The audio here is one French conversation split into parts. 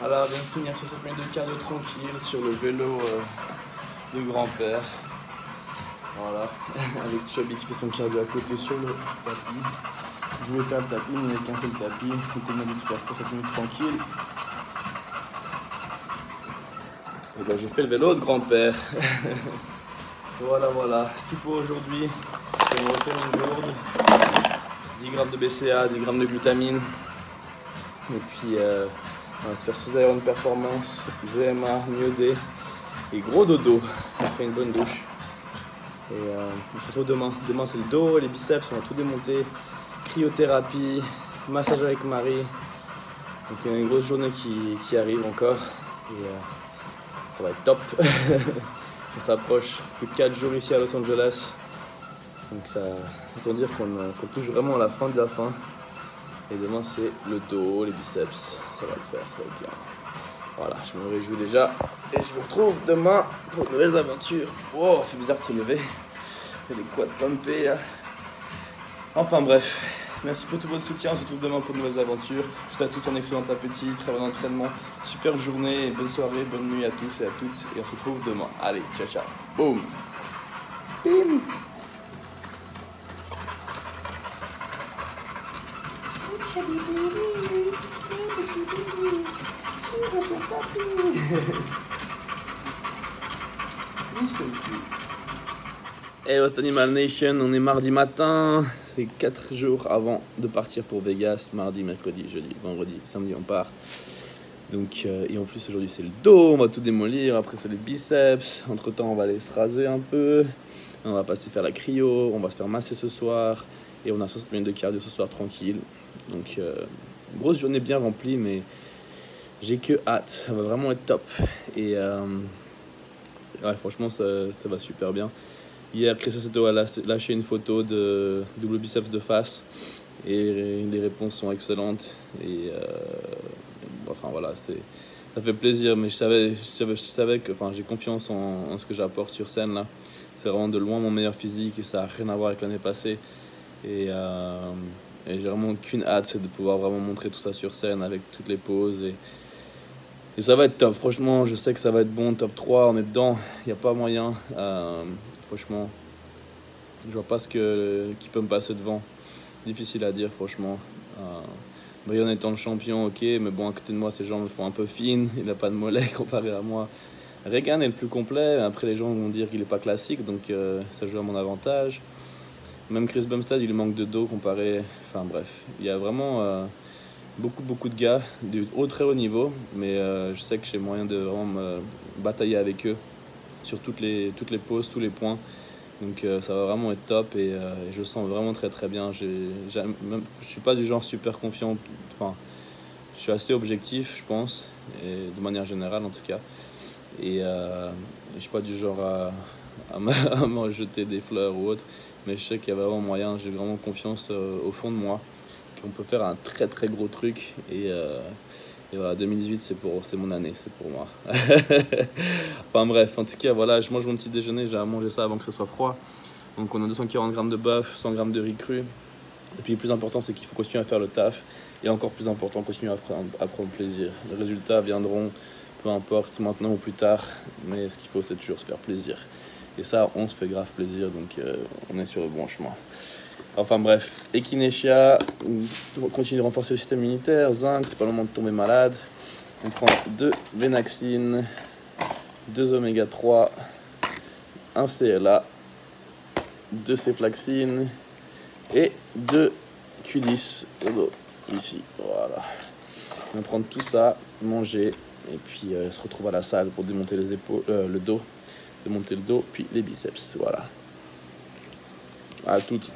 Alors, on vient de finir sur cette de cardio tranquille sur le vélo de grand-père. Voilà, avec Chubby qui fait son cardio à côté sur le tapis. Je voulais faire le tapis, mais il n'y avait qu'un seul tapis. Donc on m'a dit de faire sur cette minute tranquille. Et ben j'ai fait le vélo de grand-père. Voilà, c'est tout pour aujourd'hui. On va refaire une lourde. 10 grammes de BCA, 10 grammes de glutamine. Et puis on va se faire sous aéron de performance, ZMA, myodé et gros dodo. On fait une bonne douche. Et on se retrouve demain. Demain c'est le dos, les biceps, on va tout démonter. Cryothérapie, massage avec Marie. Donc il y a une grosse journée qui arrive encore. Et ça va être top. On s'approche plus de 4 jours ici à Los Angeles. Donc ça autant dire qu'on touche vraiment à la fin de la fin. Et demain c'est le dos, les biceps. Ça va le faire, ça va être bien. Voilà, je me réjouis déjà. Et je vous retrouve demain pour de nouvelles aventures. Wow, ça fait bizarre de se lever. Il y a des quads pumpés là. Enfin bref, merci pour tout votre soutien. On se retrouve demain pour de nouvelles aventures. Je vous souhaite à tous un excellent appétit, très bon entraînement, super journée, et bonne soirée, bonne nuit à tous et à toutes. Et on se retrouve demain. Allez, ciao ciao. Boum. Bim. Hey Lost Animal Nation, on est mardi matin, c'est 4 jours avant de partir pour Vegas, mardi, mercredi, jeudi, vendredi, samedi on part. Donc, et en plus aujourd'hui c'est le dos, on va tout démolir, après c'est les biceps, entre temps on va aller se raser un peu, on va passer faire la cryo, on va se faire masser ce soir, et on a 60 minutes de cardio ce soir tranquille. Donc grosse journée bien remplie, mais j'ai que hâte, ça va vraiment être top. Et ouais, franchement ça va super bien. Hier, Chris Aceto a lâché une photo de double biceps de face et les réponses sont excellentes. Et enfin voilà, ça fait plaisir, mais je savais que j'ai confiance en ce que j'apporte sur scène là. C'est vraiment de loin mon meilleur physique et ça n'a rien à voir avec l'année passée. Et j'ai vraiment qu'une hâte, c'est de pouvoir vraiment montrer tout ça sur scène avec toutes les poses. Et ça va être top, franchement, je sais que ça va être bon, top 3, on est dedans, il n'y a pas moyen. Franchement, je vois pas qui peut me passer devant. Difficile à dire, franchement. Brian étant le champion, ok, mais bon, à côté de moi, ces gens me font un peu fine. Il n'a pas de mollet comparé à moi. Reagan est le plus complet. Après, les gens vont dire qu'il n'est pas classique, donc ça joue à mon avantage. Même Chris Bumstead, il lui manque de dos comparé. Enfin bref, il y a vraiment beaucoup de gars du très haut niveau, mais je sais que j'ai moyen de vraiment me batailler avec eux sur toutes les poses, tous les points. Donc ça va vraiment être top et je le sens vraiment très bien. Je suis pas du genre super confiant, enfin je suis assez objectif je pense, et de manière générale en tout cas. Et je suis pas du genre à me jeter des fleurs ou autre, mais je sais qu'il y a vraiment moyen, j'ai vraiment confiance au fond de moi qu'on peut faire un très gros truc. Et voilà, 2018, c'est mon année, c'est pour moi. Enfin bref, en tout cas, voilà, je mange mon petit déjeuner, j'ai à manger ça avant que ce soit froid. Donc on a 240 grammes de bœuf, 100 grammes de riz cru. Et puis le plus important, c'est qu'il faut continuer à faire le taf. Et encore plus important, continuer à prendre plaisir. Les résultats viendront, peu importe, maintenant ou plus tard. Mais ce qu'il faut, c'est toujours se faire plaisir. Et ça, on se fait grave plaisir, donc on est sur le bon chemin. Enfin bref, echinacea, on continue de renforcer le système immunitaire, zinc, c'est pas le moment de tomber malade. On prend 2 Venaxine, 2 oméga 3, 1 CLA, 2 céflaxine et 2 Q10 ici. Voilà. On va prendre tout ça, manger et puis se retrouve à la salle pour démonter les épaules, le dos, démonter le dos, puis les biceps. Voilà. À toutes.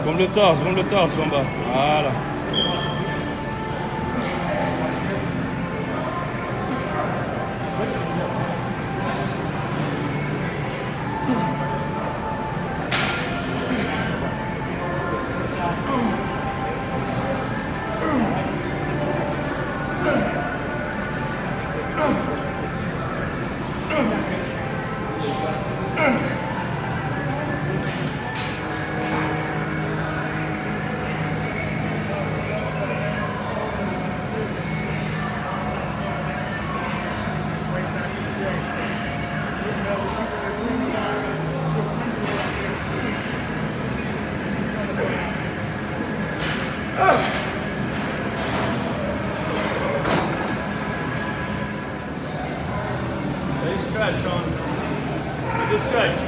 Bombe le torse en bas. Voilà. Stretch, Sean. Just stretch.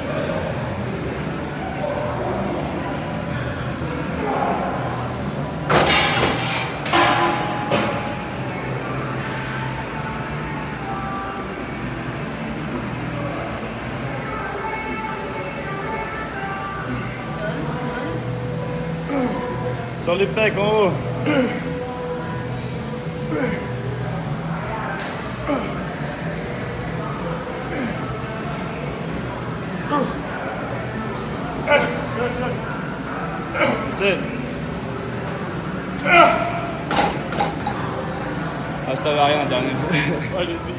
Sur les pecs en haut. That's it. Ah, ça va rien, dernier. Allez-y.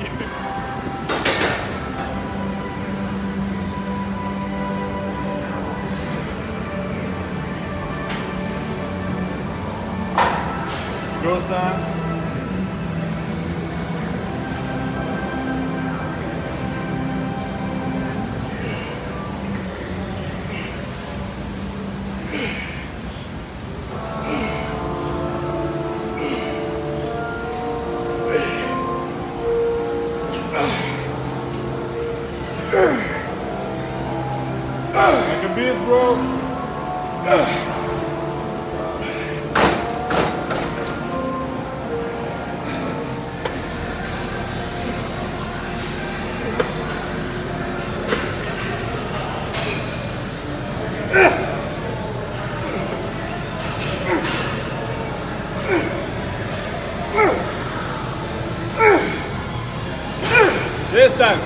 Go stand. Like a beast, bro. This time.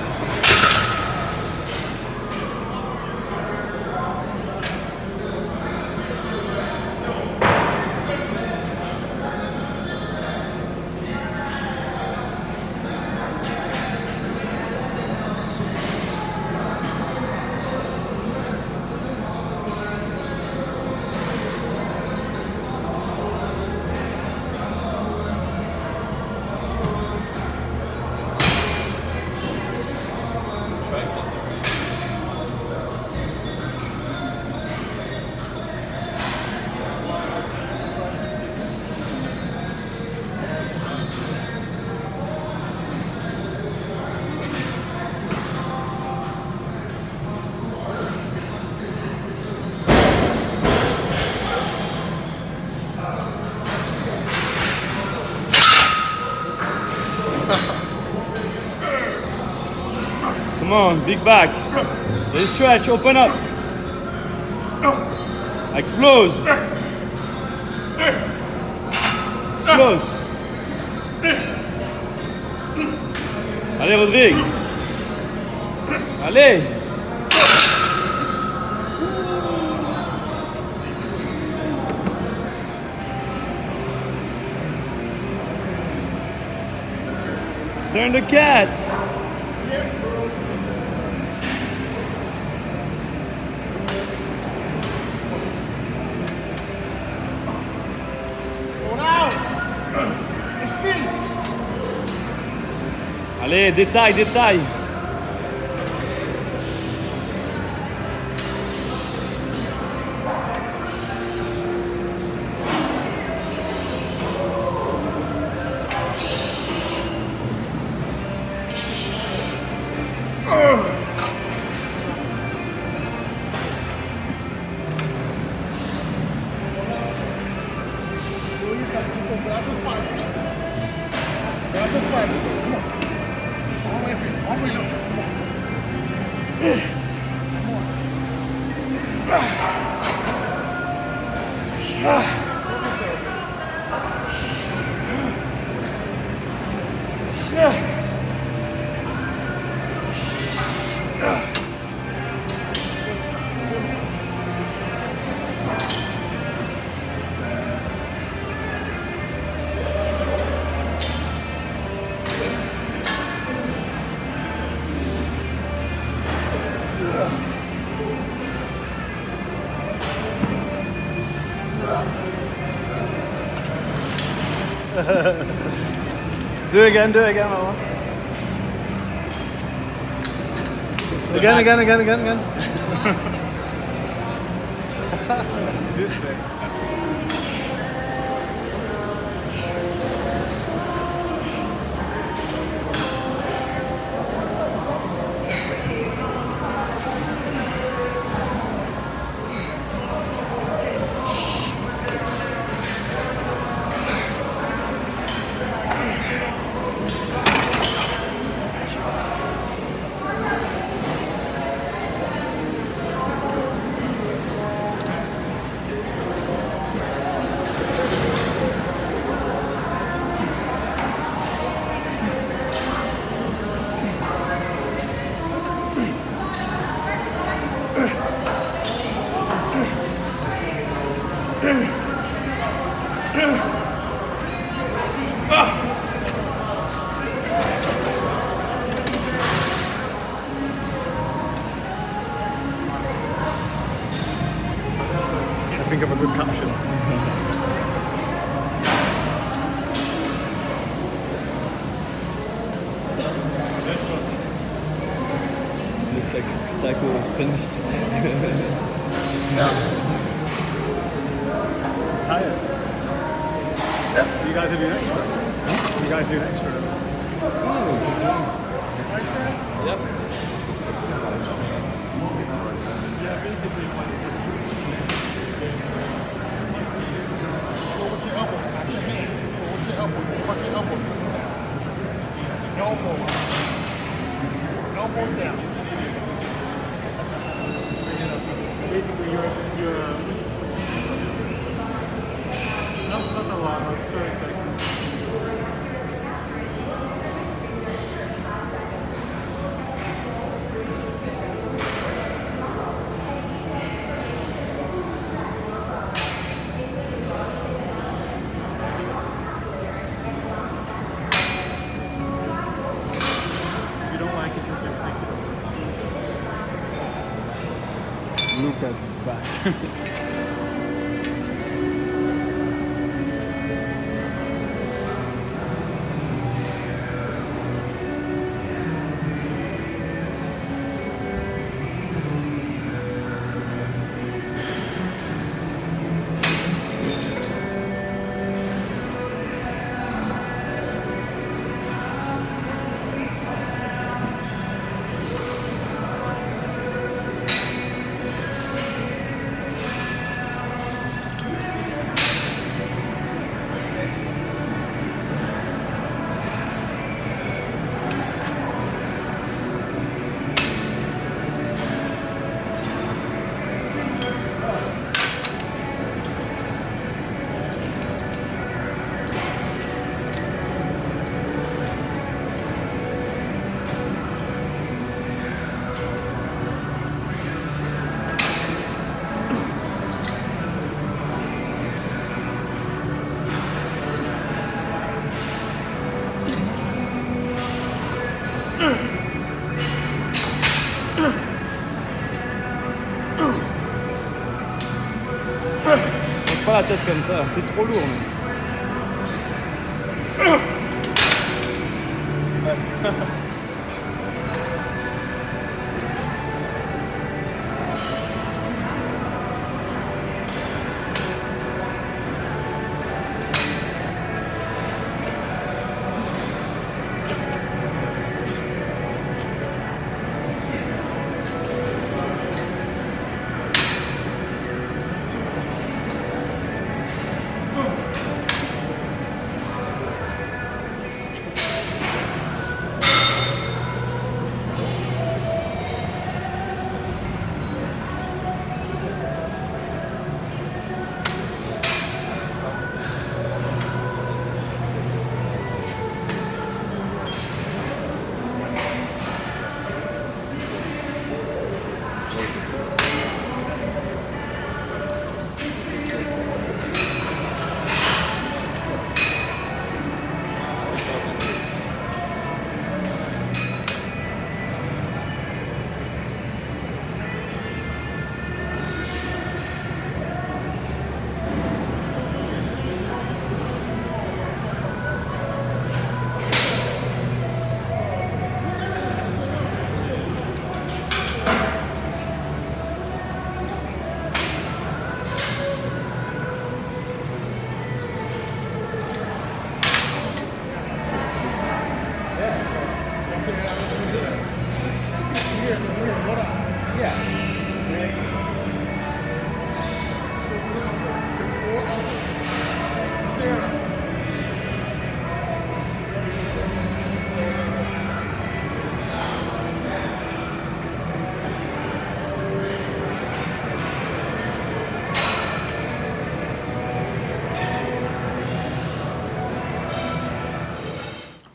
Come on, big back. Let's stretch, open up. Explose. Explose. Allez, Rodrigue. Allez. Turn the cat. Allez, détail, détail. Grab those fibers. Grab those fibers. Come on. All the way up here. All the way up. Come on. Come on. Do it again, Mama. Again. This face. Think of a good caption. Looks like Psycho was finished. Tired. Yeah. You guys are doing extra. Huh? You guys doing extra. Yep. Yeah, basically. With your elbow, not your hands. With your elbows. Fuck your elbows. Elbows down. Basically, you're not a lot, like 30 seconds. Lucas is back. Pose pas la tête comme ça, c'est trop lourd.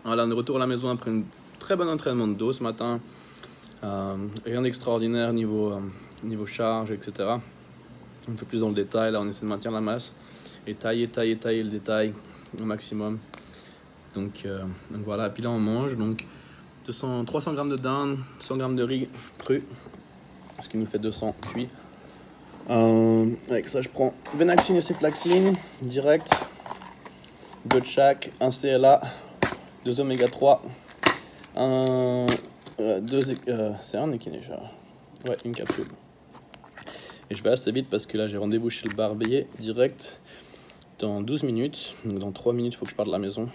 Voilà, on est retour à la maison après un très bon entraînement de dos ce matin. Rien d'extraordinaire niveau charge, etc. On fait plus dans le détail, là on essaie de maintenir la masse et tailler le détail au maximum. Donc voilà, puis là on mange donc 300 g de dinde, 100 g de riz cru, ce qui nous fait 200 cuits. Avec ça je prends Venaxine et Cephalexin direct, 2 de chaque, un CLA, 2 oméga 3, c'est un Echinacea, ouais, une capsule. Et je vais assez vite parce que là j'ai rendez-vous chez le barbier direct dans 12 minutes. Donc dans 3 minutes il faut que je parte de la maison.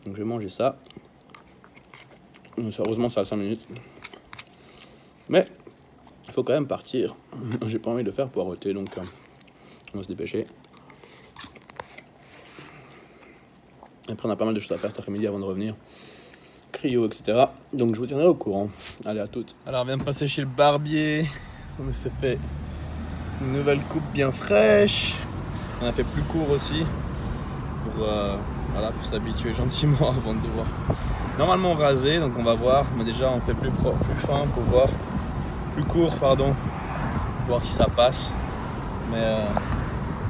Donc je vais manger ça. Heureusement ça a 5 minutes. Mais il faut quand même partir. J'ai pas envie de le faire poireauter, donc on va se dépêcher. Après on a pas mal de choses à faire cet après-midi avant de revenir. Cryo, etc. Donc je vous tiendrai au courant. Allez, à toutes. Alors on vient de passer chez le barbier. On s'est fait une nouvelle coupe bien fraîche. On a fait plus court aussi pour s'habituer gentiment avant de devoir normalement raser. Donc on va voir, mais déjà on fait plus fin pour voir, plus court pardon, pour voir si ça passe. Mais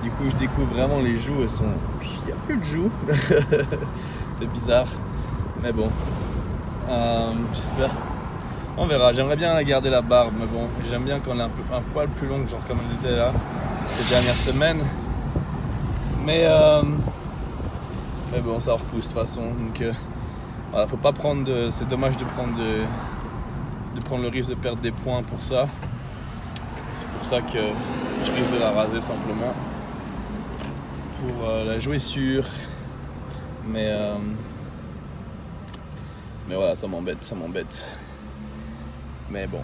du coup je découvre vraiment les joues, elles sont, il n'y a plus de joues. C'est bizarre, mais bon, j'espère. On verra, j'aimerais bien garder la barbe, mais bon, j'aime bien qu'on ait un poil plus long, genre comme elle était là ces dernières semaines. Mais bon, ça repousse de toute façon, donc voilà, faut pas prendre c'est dommage de prendre le risque de perdre des points pour ça. C'est pour ça que je risque de la raser simplement, pour la jouer sûre. Mais voilà, ça m'embête. Mais bon,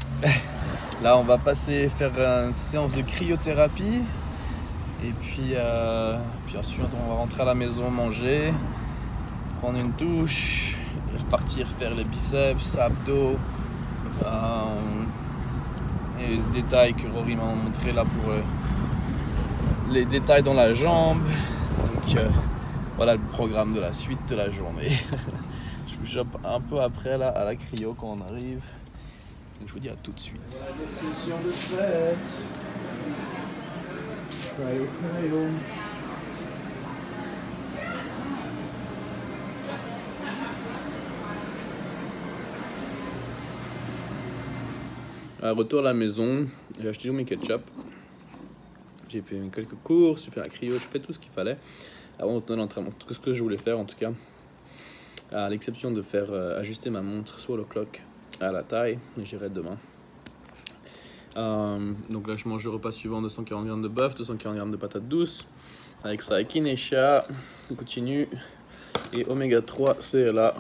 là on va faire une séance de cryothérapie et puis ensuite on va rentrer à la maison, manger, prendre une douche, et repartir faire les biceps, abdos et les détails que Rory m'a montré là pour les détails dans la jambe. Donc voilà le programme de la suite de la journée. Je vous chope un peu après là à la cryo quand on arrive. Donc je vous dis à tout de suite. La session de fête. Cryo. Retour à la maison, j'ai acheté tous mes ketchup. J'ai fait quelques courses, j'ai fait la cryo, j'ai fait tout ce qu'il fallait avant de l'entraînement. Tout ce que je voulais faire en tout cas. À l'exception de faire ajuster ma montre Swallow Clock à la taille, j'irai demain. Donc là je mange le repas suivant, 240 g de bœuf, 240 g de patates douces. Avec ça, Echinacea, on continue. Et oméga 3, c'est là.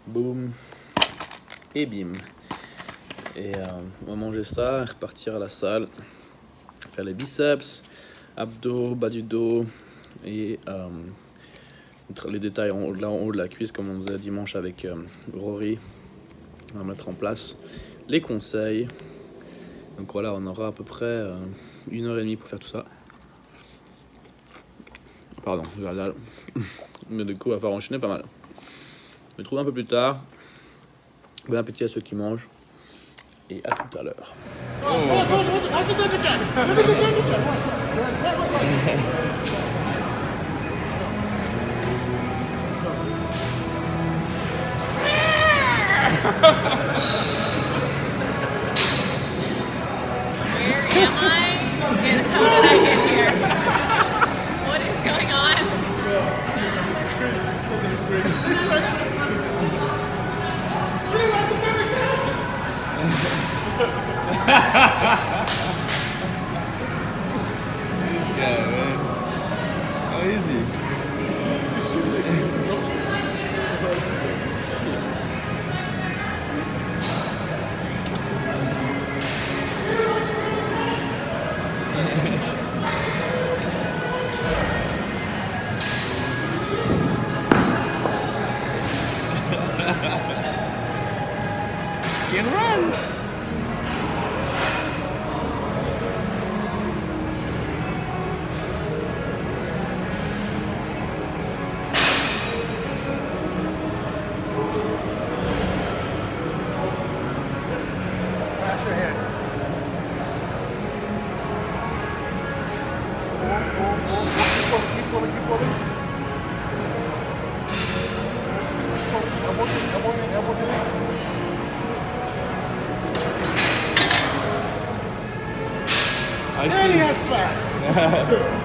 Boum. Et bim. Et on va manger ça, repartir à la salle, faire les biceps, abdos, bas du dos et les détails là en haut de la cuisse comme on faisait dimanche avec Rory. On va mettre en place les conseils. Donc voilà, on aura à peu près 1h30 pour faire tout ça. Pardon, mais du coup, on va faire enchaîner pas mal. Je me retrouve un peu plus tard. Bon appétit à ceux qui mangent. Et à tout à l'heure. Where am I? And how did I get here? What is going on? Yeah, man. How easy. Can run. I And he see. has fat.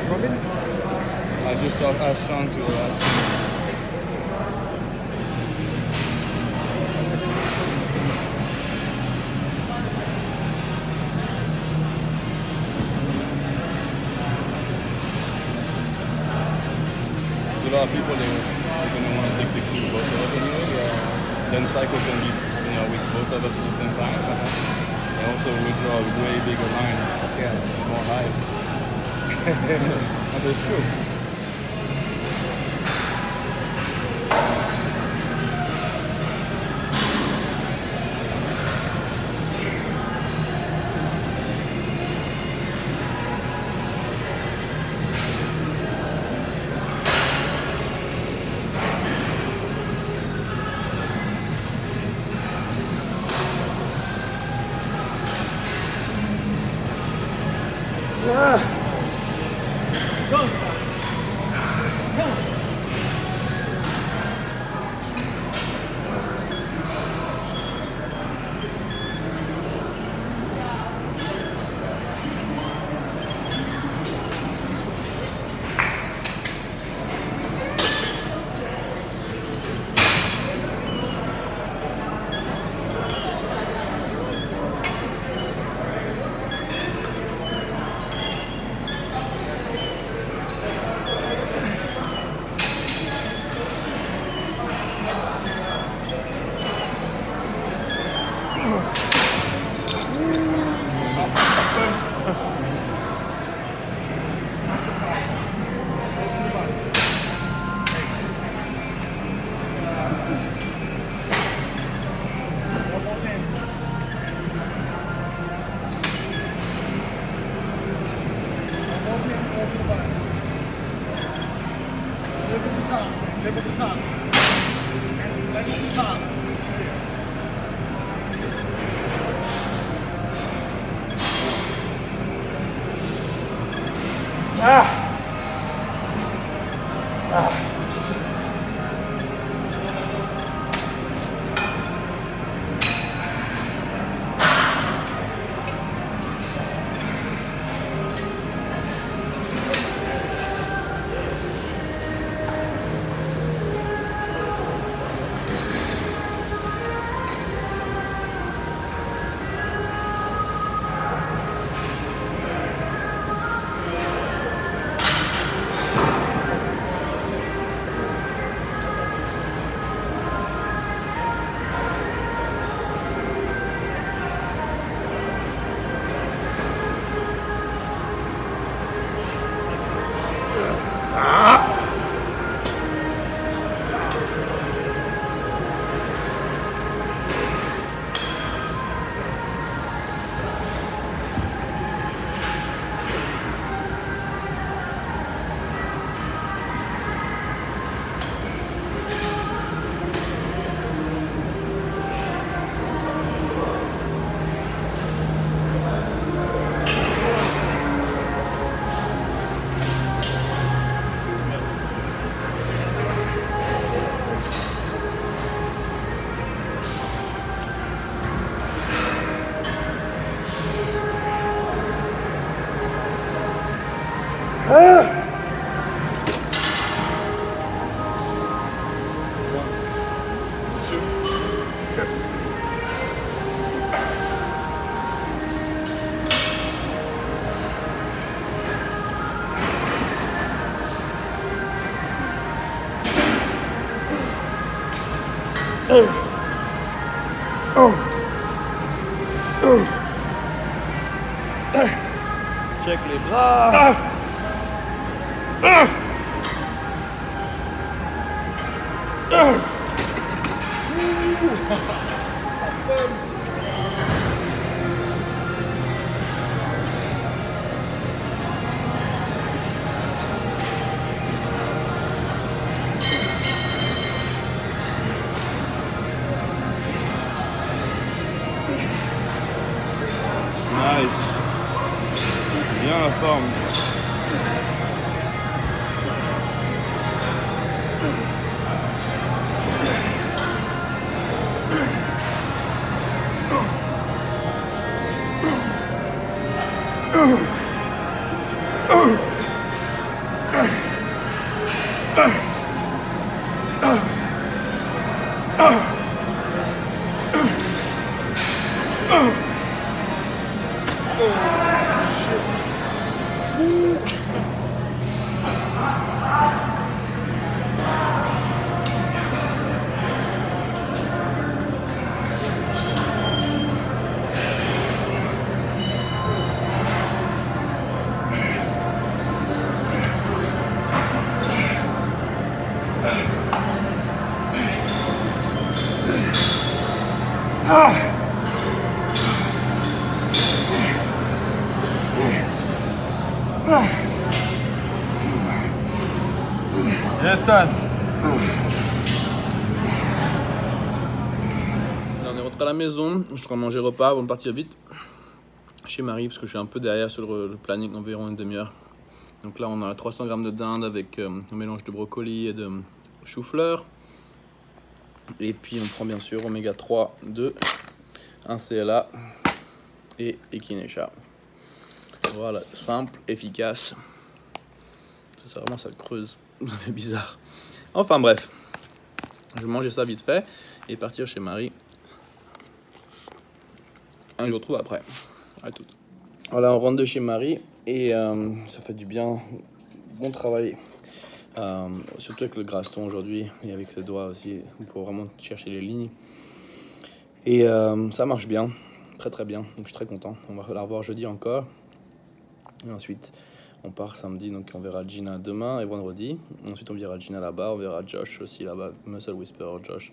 Robin? I just asked Sean to ask him. A lot of people they're gonna want to take the key both of us anyway. Then cycle can be with both of us at the same time. And also we draw a way bigger line. Yeah. More height. And that's true. Live at the top. And flex the top. Check les bras. Yes, done. Là, on est rentré à la maison, je suis en train de manger repas avant de partir vite chez Marie parce que je suis un peu derrière sur le planning, environ une demi-heure. Donc là on a 300 g de dinde avec un mélange de brocoli et de chou-fleur. Et puis on prend bien sûr oméga 3 de un CLA et Echinacea. Voilà, simple, efficace. Ça vraiment ça creuse, ça fait bizarre. Enfin bref, je vais manger ça vite fait et partir chez Marie. Je vous retrouve après. À tout. Voilà, on rentre de chez Marie et ça fait du bien. Bon travail. Surtout avec le Graston aujourd'hui et avec ses doigts aussi. On peut vraiment chercher les lignes. Et ça marche bien. Très très bien. Donc je suis très content. On va la revoir jeudi encore. Et ensuite, on part samedi. Donc on verra Gina demain et vendredi. Ensuite, on verra Gina là-bas. On verra Josh aussi là-bas. Muscle Whisperer Josh,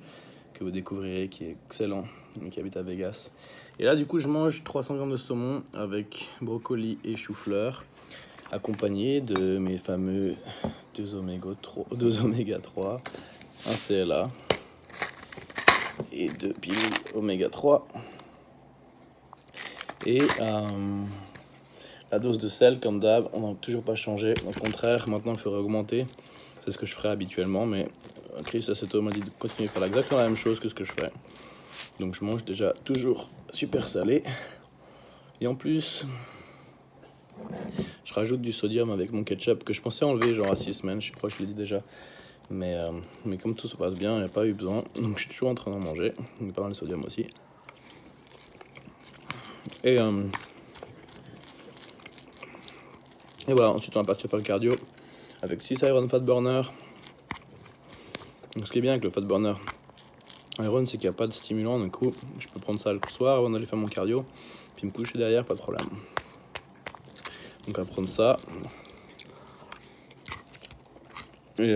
que vous découvrirez, qui est excellent, qui habite à Vegas. Et là, du coup, je mange 300 g de saumon avec brocoli et chou-fleur, accompagné de mes fameux 2 oméga 3, un CLA et 2 pilules oméga 3. Et la dose de sel, comme d'hab, on n'a toujours pas changé. Au contraire, maintenant, il faudrait augmenter. C'est ce que je ferais habituellement, mais Chris Aceto m'a dit de continuer à faire exactement la même chose que ce que je fais. Donc je mange déjà toujours super salé. Et en plus, je rajoute du sodium avec mon ketchup que je pensais enlever genre à 6 semaines. Je suis proche, je l'ai dit déjà. Mais comme tout se passe bien, il n'y a pas eu besoin. Donc je suis toujours en train d'en manger. Il y a pas mal de sodium aussi. Et voilà, ensuite on va partir faire le cardio avec 6 Iron Fat Burner. Donc ce qui est bien avec le Fat Burner Iron, c'est qu'il n'y a pas de stimulant, du coup je peux prendre ça le soir avant d'aller faire mon cardio, puis me coucher derrière, pas de problème. Donc on va prendre ça. Et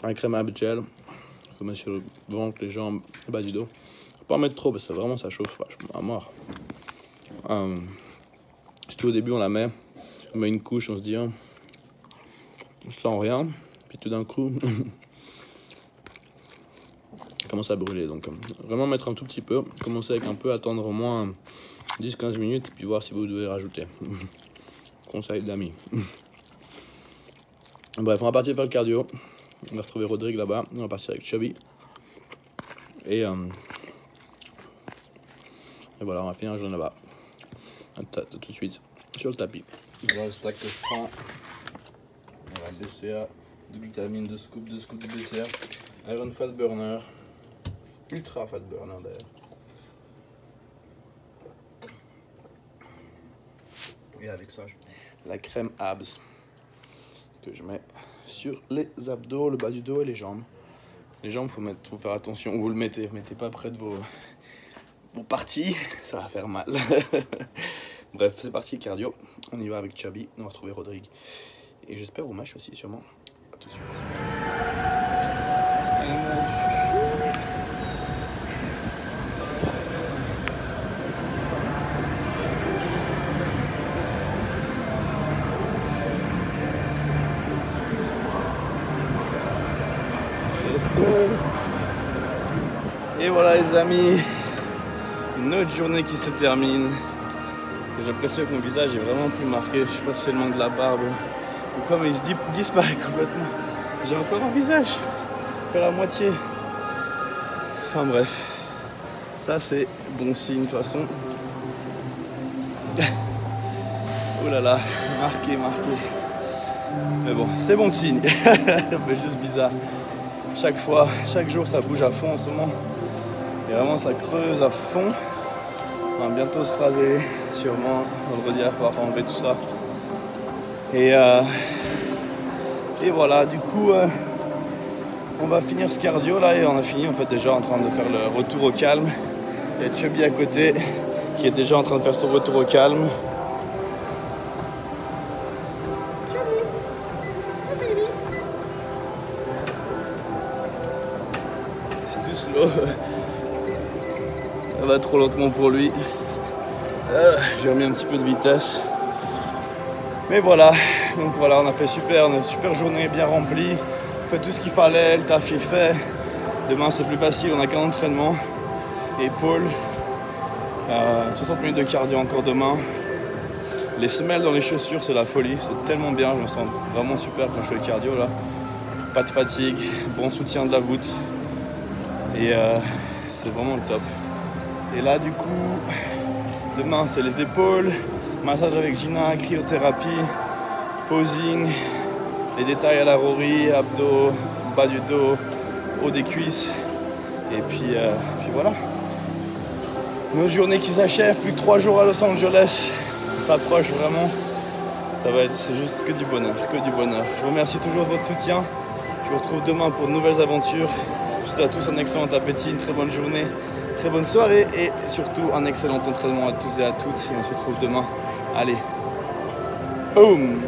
la crème ab gel, il faut mettre sur le ventre, les jambes, le bas du dos. Faut pas en mettre trop parce que vraiment ça chauffe vachement à mort. Surtout au début on met une couche, on se dit, on sent rien, puis tout d'un coup commence à brûler. Donc vraiment mettre un tout petit peu, commencer avec un peu, attendre au moins 10-15 minutes, puis voir si vous devez rajouter. Conseil d'amis. Bref, on va partir faire le cardio. On va retrouver Rodrigue là-bas. On va partir avec Chubby. Et voilà, on va finir la journée là-bas. Tout de suite sur le tapis. Voilà le stack que je prends. Voilà, BCA, de glutamine, 2 scoops de BCA. Iron Fat Burner. Ultra Fat Burner d'ailleurs. Et avec ça, je prends la crème abs que je mets sur les abdos, le bas du dos et les jambes. Les jambes, faut faire attention où vous le mettez. Mettez pas près de vos parties, ça va faire mal. Bref, c'est parti, cardio. On y va avec Chubby, on va retrouver Rodrigue. Et j'espère Oumash aussi, sûrement. A tout de suite. Et voilà les amis, une autre journée qui se termine. J'ai l'impression que mon visage est vraiment plus marqué. Je sais pas si c'est le manque de la barbe ou quoi, mais il se disparaît complètement. J'ai encore un visage, fait la moitié. Enfin bref, ça c'est bon signe de toute façon. Oh là là, marqué. Mais bon, c'est bon signe. C'est juste bizarre. Chaque fois, chaque jour, ça bouge à fond en ce moment. Et vraiment, ça creuse à fond. On va bientôt se raser, sûrement. Vendredi, il va falloir enlever tout ça. Et voilà, du coup, on va finir ce cardio là. Et on a fini en fait déjà en train de faire le retour au calme. Il y a Chubby à côté qui est déjà en train de faire son retour au calme. C'est tout slow. Ça va trop lentement pour lui. J'ai remis un petit peu de vitesse. Mais voilà, donc voilà, on a fait une super journée bien remplie. On fait tout ce qu'il fallait, le taf est fait. Demain c'est plus facile, on a qu'un entraînement. Épaules. 60 minutes de cardio encore demain. Les semelles dans les chaussures, c'est la folie. C'est tellement bien, je me sens vraiment super quand je fais le cardio là. Pas de fatigue, bon soutien de la voûte. Et c'est vraiment le top. Et là du coup, demain c'est les épaules. Massage avec Gina, cryothérapie, posing, les détails à la Rory, abdos, bas du dos, haut des cuisses. Et puis voilà. Nos journées qui s'achèvent, plus que 3 jours à Los Angeles. Ça s'approche vraiment. C'est juste que du bonheur, que du bonheur. Je vous remercie toujours de votre soutien. Je vous retrouve demain pour de nouvelles aventures. Je vous souhaite à tous un excellent appétit, une très bonne journée, très bonne soirée et surtout un excellent entraînement à tous et à toutes. Et on se retrouve demain. Allez, boum!